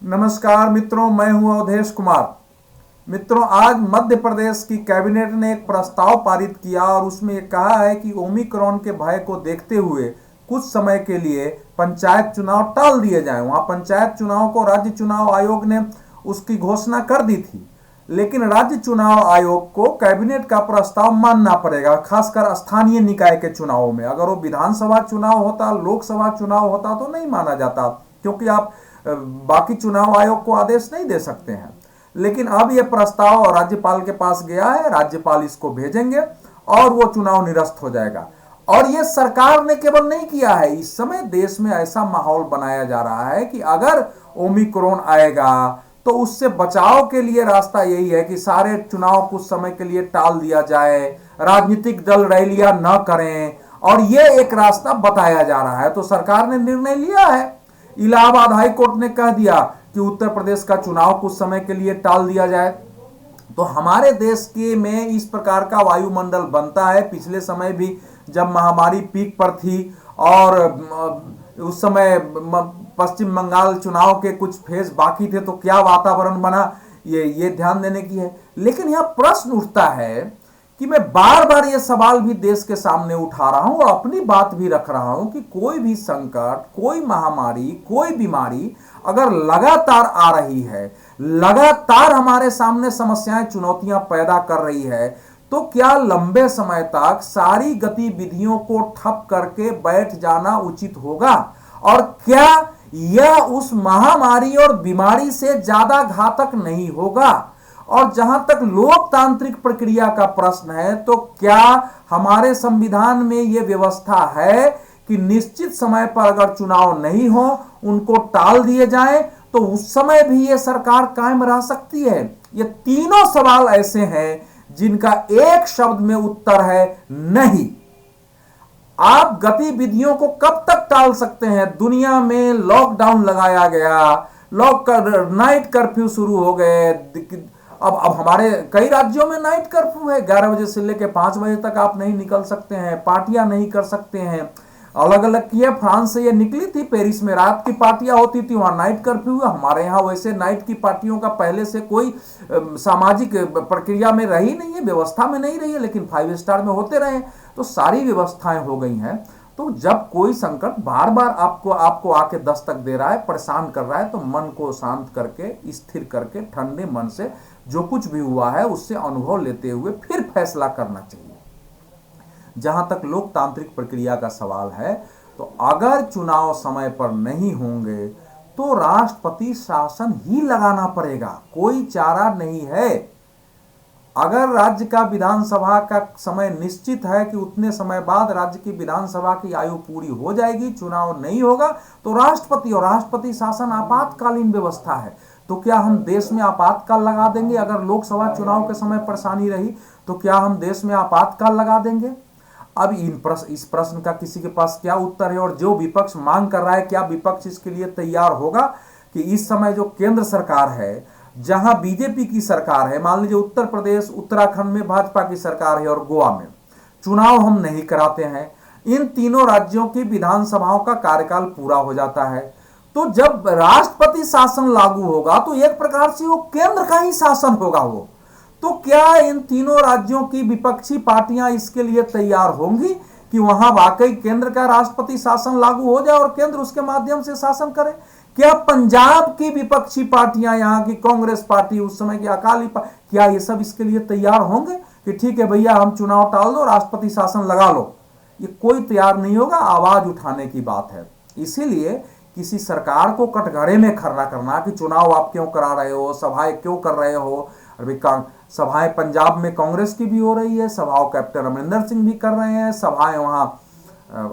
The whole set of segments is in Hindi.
नमस्कार मित्रों, मैं हूं अवधेश कुमार। मित्रों, आज मध्य प्रदेश की कैबिनेट ने एक प्रस्ताव पारित किया और उसमें कहा है कि ओमिक्रॉन के भय को देखते हुए कुछ समय के लिए पंचायत चुनाव टाल दिए जाएं। वहां पंचायत चुनाव को राज्य चुनाव आयोग ने उसकी घोषणा कर दी थी, लेकिन राज्य चुनाव आयोग को कैबिनेट का प्रस्ताव मानना पड़ेगा, खासकर स्थानीय निकाय के चुनावों में। अगर वो विधानसभा चुनाव होता, लोकसभा चुनाव होता तो नहीं माना जाता, क्योंकि आप बाकी चुनाव आयोग को आदेश नहीं दे सकते हैं। लेकिन अब यह प्रस्ताव राज्यपाल के पास गया है, राज्यपाल इसको भेजेंगे और वो चुनाव निरस्त हो जाएगा। और यह सरकार ने केवल नहीं किया है, इस समय देश में ऐसा माहौल बनाया जा रहा है कि अगर ओमिक्रॉन आएगा तो उससे बचाव के लिए रास्ता यही है कि सारे चुनाव कुछ समय के लिए टाल दिया जाए, राजनीतिक दल रैलियां न करें, और यह एक रास्ता बताया जा रहा है। तो सरकार ने निर्णय लिया है। इलाहाबाद हाई कोर्ट ने कह दिया कि उत्तर प्रदेश का चुनाव कुछ समय के लिए टाल दिया जाए। तो हमारे देश के में इस प्रकार का वायुमंडल बनता है। पिछले समय भी जब महामारी पीक पर थी और उस समय पश्चिम बंगाल चुनाव के कुछ फेज बाकी थे, तो क्या वातावरण बना, ये ध्यान देने की है। लेकिन यह प्रश्न उठता है कि मैं बार बार यह सवाल भी देश के सामने उठा रहा हूं और अपनी बात भी रख रहा हूं कि कोई भी संकट, कोई महामारी, कोई बीमारी अगर लगातार आ रही है, लगातार हमारे सामने समस्याएं, चुनौतियां पैदा कर रही है, तो क्या लंबे समय तक सारी गतिविधियों को ठप करके बैठ जाना उचित होगा? और क्या यह उस महामारी और बीमारी से ज्यादा घातक नहीं होगा? और जहां तक लोकतांत्रिक प्रक्रिया का प्रश्न है, तो क्या हमारे संविधान में यह व्यवस्था है कि निश्चित समय पर अगर चुनाव नहीं हो, उनको टाल दिए जाएं, तो उस समय भी यह सरकार कायम रह सकती है? ये तीनों सवाल ऐसे हैं जिनका एक शब्द में उत्तर है नहीं। आप गतिविधियों को कब तक टाल सकते हैं? दुनिया में लॉकडाउन लगाया गया, नाइट कर्फ्यू शुरू हो गए। अब हमारे कई राज्यों में नाइट कर्फ्यू है, 11 बजे से लेकर 5 बजे तक आप नहीं निकल सकते हैं, पार्टियां नहीं कर सकते हैं। अलग अलग किया, फ्रांस से ये निकली थी, पेरिस में रात की पार्टियां होती थी, वहां नाइट कर्फ्यू है। हमारे यहाँ वैसे नाइट की पार्टियों का पहले से कोई सामाजिक प्रक्रिया में रही नहीं है, व्यवस्था में नहीं रही है, लेकिन 5 स्टार में होते रहे। तो सारी व्यवस्थाएं हो गई हैं। तो जब कोई संकट बार बार आपको आके दस्तक दे रहा है, परेशान कर रहा है, तो मन को शांत करके, स्थिर करके, ठंडे मन से जो कुछ भी हुआ है उससे अनुभव लेते हुए फिर फैसला करना चाहिए। जहां तक लोकतांत्रिक प्रक्रिया का सवाल है, तो अगर चुनाव समय पर नहीं होंगे तो राष्ट्रपति शासन ही लगाना पड़ेगा, कोई चारा नहीं है। अगर राज्य का विधानसभा का समय निश्चित है कि उतने समय बाद राज्य की विधानसभा की आयु पूरी हो जाएगी, चुनाव नहीं होगा, तो राष्ट्रपति, और राष्ट्रपति शासन आपातकालीन व्यवस्था है। तो क्या हम देश में आपातकाल लगा देंगे? अगर लोकसभा चुनाव के समय परेशानी रही तो क्या हम देश में आपातकाल लगा देंगे? अब इस प्रश्न का किसी के पास क्या उत्तर है? और जो विपक्ष मांग कर रहा है, क्या विपक्ष इसके लिए तैयार होगा कि इस समय जो केंद्र सरकार है, जहां बीजेपी की सरकार है, मान लीजिए उत्तर प्रदेश, उत्तराखंड में भाजपा की सरकार है और गोवा में चुनाव हम नहीं कराते हैं, इन तीनों राज्यों की विधानसभाओं का कार्यकाल पूरा हो जाता है, तो जब राष्ट्रपति शासन लागू होगा तो एक प्रकार से वो केंद्र का ही शासन होगा वो। तो क्या इन तीनों राज्यों की विपक्षी पार्टियां इसके लिए तैयार होंगी कि वहां वाकई केंद्र का राष्ट्रपति शासन लागू हो जाए और केंद्र उसके माध्यम से शासन करे? क्या पंजाब की विपक्षी पार्टियां, यहां की कांग्रेस पार्टी, उस समय की अकाली पार्टी, क्या ये सब इसके लिए तैयार होंगे कि ठीक है भैया, हम चुनाव टाल दो, राष्ट्रपति शासन लगा लो? ये कोई तैयार नहीं होगा। आवाज उठाने की बात है। इसीलिए किसी सरकार को कटघरे में खड़ा करना कि चुनाव आप क्यों करा रहे हो, सभाएं क्यों कर रहे हो। अभी सभाएं पंजाब में कांग्रेस की भी हो रही है, सभाओं कैप्टन अमरिंदर सिंह भी कर रहे हैं, सभाएं वहां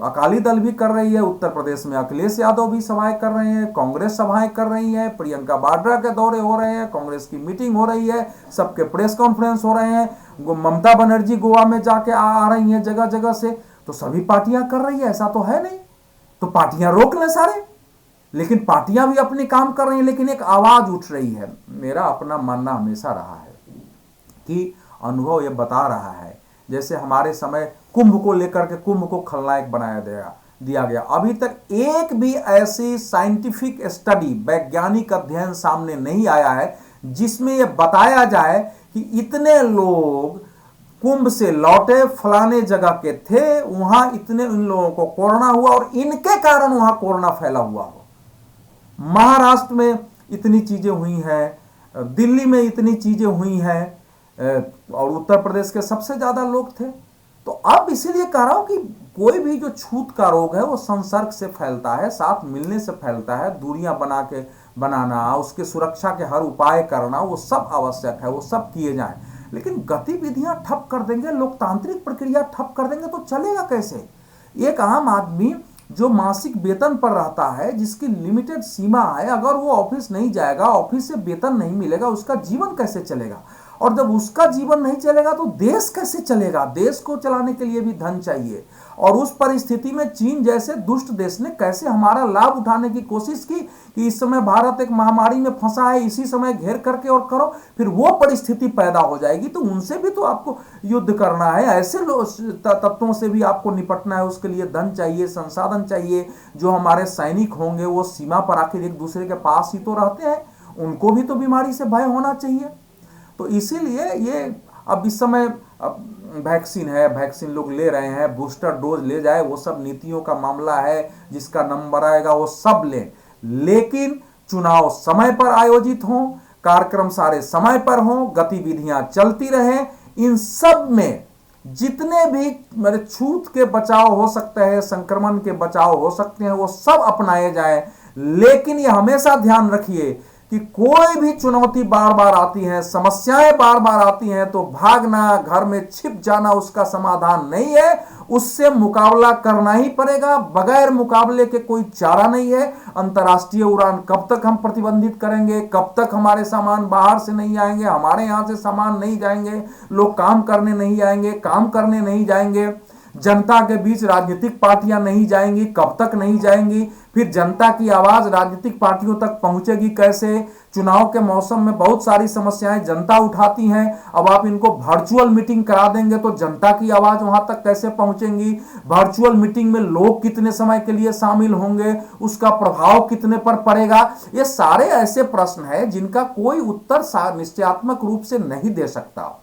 अकाली दल भी कर रही है, उत्तर प्रदेश में अखिलेश यादव भी सभाएं कर रहे हैं, कांग्रेस सभाएं कर रही है, प्रियंका वाड्रा के दौरे हो रहे हैं, कांग्रेस की मीटिंग हो रही है, सबके प्रेस कॉन्फ्रेंस हो रहे हैं, ममता बनर्जी गोवा में जाके आ रही है जगह जगह से। तो सभी पार्टियां कर रही है, ऐसा तो है नहीं। तो पार्टियां रोक लें सारे, लेकिन पार्टियां भी अपने काम कर रही हैं, लेकिन एक आवाज उठ रही है। मेरा अपना मानना हमेशा रहा है कि अनुभव यह बता रहा है, जैसे हमारे समय कुंभ को लेकर के कुंभ को खलनायक बनाया गया, दिया गया। अभी तक एक भी ऐसी साइंटिफिक स्टडी, वैज्ञानिक अध्ययन सामने नहीं आया है जिसमें यह बताया जाए कि इतने लोग कुंभ से लौटे, फलाने जगह के थे, वहां इतने इन लोगों को कोरोना हुआ और इनके कारण वहां कोरोना फैला हुआ हो। महाराष्ट्र में इतनी चीजें हुई हैं, दिल्ली में इतनी चीजें हुई हैं, और उत्तर प्रदेश के सबसे ज्यादा लोग थे। तो अब इसीलिए कह रहा हूं कि कोई भी जो छूत का रोग है वो संसर्ग से फैलता है, साथ मिलने से फैलता है। दूरियां बनाना, उसके सुरक्षा के हर उपाय करना, वो सब आवश्यक है, वो सब किए जाएं। लेकिन गतिविधियां ठप कर देंगे, लोकतांत्रिक प्रक्रिया ठप कर देंगे तो चलेगा कैसे? एक आम आदमी जो मासिक वेतन पर रहता है, जिसकी लिमिटेड सीमा है, अगर वो ऑफिस नहीं जाएगा, ऑफिस से वेतन नहीं मिलेगा, उसका जीवन कैसे चलेगा? और जब उसका जीवन नहीं चलेगा तो देश कैसे चलेगा? देश को चलाने के लिए भी धन चाहिए। और उस परिस्थिति में चीन जैसे दुष्ट देश ने कैसे हमारा लाभ उठाने की कोशिश की कि इस समय भारत एक महामारी में फंसा है, इसी समय घेर करके और करो, फिर वो परिस्थिति पैदा हो जाएगी। तो उनसे भी तो आपको युद्ध करना है, ऐसे तत्वों से भी आपको निपटना है। उसके लिए धन चाहिए, संसाधन चाहिए। जो हमारे सैनिक होंगे वो सीमा पर आखिर एक दूसरे के पास ही तो रहते हैं, उनको भी तो बीमारी से भय होना चाहिए। तो इसीलिए ये अब इस समय वैक्सीन है, वैक्सीन लोग ले रहे हैं, बूस्टर डोज ले जाए, वो सब नीतियों का मामला है। जिसका नंबर आएगा वो सब ले, लेकिन चुनाव समय पर आयोजित हों, कार्यक्रम सारे समय पर हों, गतिविधियां चलती रहें। इन सब में जितने भी मेरे छूत के बचाव हो सकते हैं, संक्रमण के बचाव हो सकते हैं, वो सब अपनाए जाएं। लेकिन ये हमेशा ध्यान रखिए कि कोई भी चुनौती बार बार आती है, समस्याएं बार बार आती हैं, तो भागना, घर में छिप जाना उसका समाधान नहीं है। उससे मुकाबला करना ही पड़ेगा। बगैर मुकाबले के कोई चारा नहीं है। अंतर्राष्ट्रीय उड़ान कब तक हम प्रतिबंधित करेंगे? कब तक हमारे सामान बाहर से नहीं आएंगे, हमारे यहां से सामान नहीं जाएंगे, लोग काम करने नहीं आएंगे, काम करने नहीं जाएंगे, जनता के बीच राजनीतिक पार्टियां नहीं जाएंगी, कब तक नहीं जाएंगी? फिर जनता की आवाज राजनीतिक पार्टियों तक पहुंचेगी कैसे? चुनाव के मौसम में बहुत सारी समस्याएं जनता उठाती हैं। अब आप इनको वर्चुअल मीटिंग करा देंगे तो जनता की आवाज वहां तक कैसे पहुंचेंगी? वर्चुअल मीटिंग में लोग कितने समय के लिए शामिल होंगे? उसका प्रभाव कितने पर पड़ेगा? ये सारे ऐसे प्रश्न हैं जिनका कोई उत्तर निश्चयात्मक रूप से नहीं दे सकता।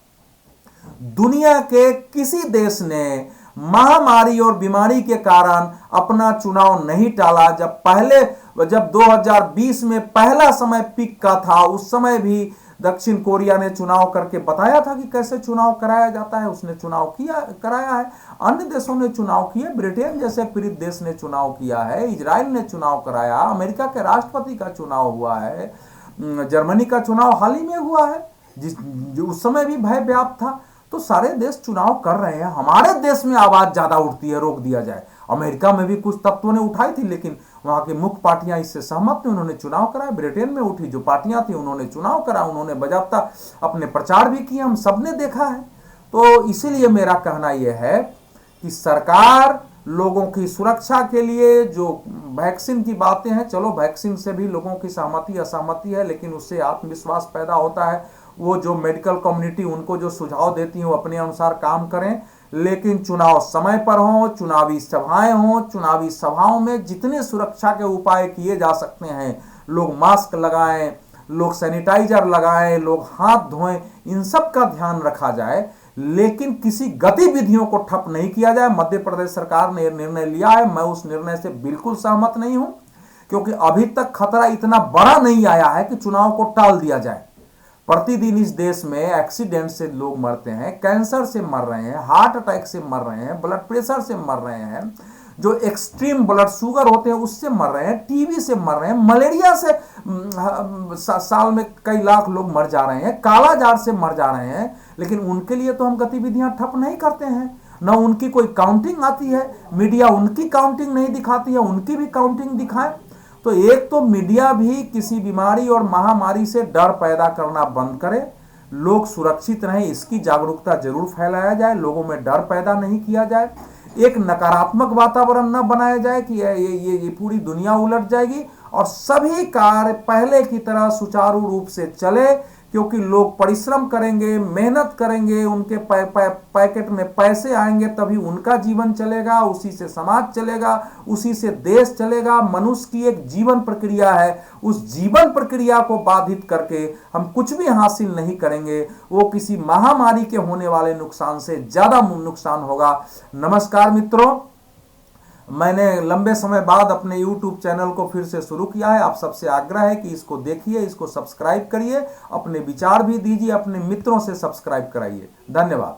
दुनिया के किसी देश ने महामारी और बीमारी के कारण अपना चुनाव नहीं टाला। जब 2020 में पहला समय पीक का था, उस समय भी दक्षिण कोरिया ने चुनाव करके बताया था कि कैसे चुनाव कराया जाता है। उसने चुनाव कराया है। अन्य देशों ने चुनाव किए, ब्रिटेन जैसे पीड़ित देश ने चुनाव किया है, इजराइल ने चुनाव कराया, अमेरिका के राष्ट्रपति का चुनाव हुआ है, जर्मनी का चुनाव हाल ही में हुआ है, उस समय भी भय व्याप्त था। तो सारे देश चुनाव कर रहे हैं। हमारे देश में आवाज ज्यादा उठती है, रोक दिया जाए। अमेरिका में भी कुछ तत्वों ने उठाई थी, लेकिन वहां की मुख्य पार्टियां इससे सहमत थी, उन्होंने चुनाव कराया। ब्रिटेन में उठी जो पार्टियां थी उन्होंने चुनाव करा, उन्होंने बाकायदा अपने प्रचार भी किया, हम सबने देखा है। तो इसीलिए मेरा कहना यह है कि सरकार लोगों की सुरक्षा के लिए जो वैक्सीन की बातें हैं, चलो वैक्सीन से भी लोगों की सहमति असहमति है, लेकिन उससे आत्मविश्वास पैदा होता है। वो जो मेडिकल कम्युनिटी उनको जो सुझाव देती है वो अपने अनुसार काम करें, लेकिन चुनाव समय पर हो, चुनावी सभाएं हो, चुनावी सभाओं में जितने सुरक्षा के उपाय किए जा सकते हैं, लोग मास्क लगाएं, लोग सैनिटाइजर लगाएं, लोग हाथ धोएं, इन सब का ध्यान रखा जाए। लेकिन किसी गतिविधियों को ठप नहीं किया जाए। मध्य प्रदेश सरकार ने निर्णय लिया है, मैं उस निर्णय से बिल्कुल सहमत नहीं हूं, क्योंकि अभी तक खतरा इतना बड़ा नहीं आया है कि चुनाव को टाल दिया जाए। प्रतिदिन इस देश में एक्सीडेंट से लोग मरते हैं, कैंसर से मर रहे हैं, हार्ट अटैक से मर रहे हैं, ब्लड प्रेशर से मर रहे हैं, जो एक्सट्रीम ब्लड शुगर होते हैं उससे मर रहे हैं, टीबी से मर रहे हैं, मलेरिया से साल में कई लाख लोग मर जा रहे हैं, कालाजार से मर जा रहे हैं। लेकिन उनके लिए तो हम गतिविधियां ठप नहीं करते हैं, न उनकी कोई काउंटिंग आती है, मीडिया उनकी काउंटिंग नहीं दिखाती है, उनकी भी काउंटिंग दिखाए। तो एक तो मीडिया भी किसी बीमारी और महामारी से डर पैदा करना बंद करे, लोग सुरक्षित रहें, इसकी जागरूकता जरूर फैलाया जाए, लोगों में डर पैदा नहीं किया जाए, एक नकारात्मक वातावरण न बनाया जाए कि ये पूरी दुनिया उलट जाएगी, और सभी कार्य पहले की तरह सुचारू रूप से चले। क्योंकि लोग परिश्रम करेंगे, मेहनत करेंगे, उनके पैकेट में पैसे आएंगे, तभी उनका जीवन चलेगा, उसी से समाज चलेगा, उसी से देश चलेगा। मनुष्य की एक जीवन प्रक्रिया है, उस जीवन प्रक्रिया को बाधित करके हम कुछ भी हासिल नहीं करेंगे। वो किसी महामारी के होने वाले नुकसान से ज्यादा नुकसान होगा। नमस्कार मित्रों, मैंने लंबे समय बाद अपने YouTube चैनल को फिर से शुरू किया है। आप सबसे आग्रह है कि इसको देखिए, इसको सब्सक्राइब करिए, अपने विचार भी दीजिए, अपने मित्रों से सब्सक्राइब कराइए। धन्यवाद।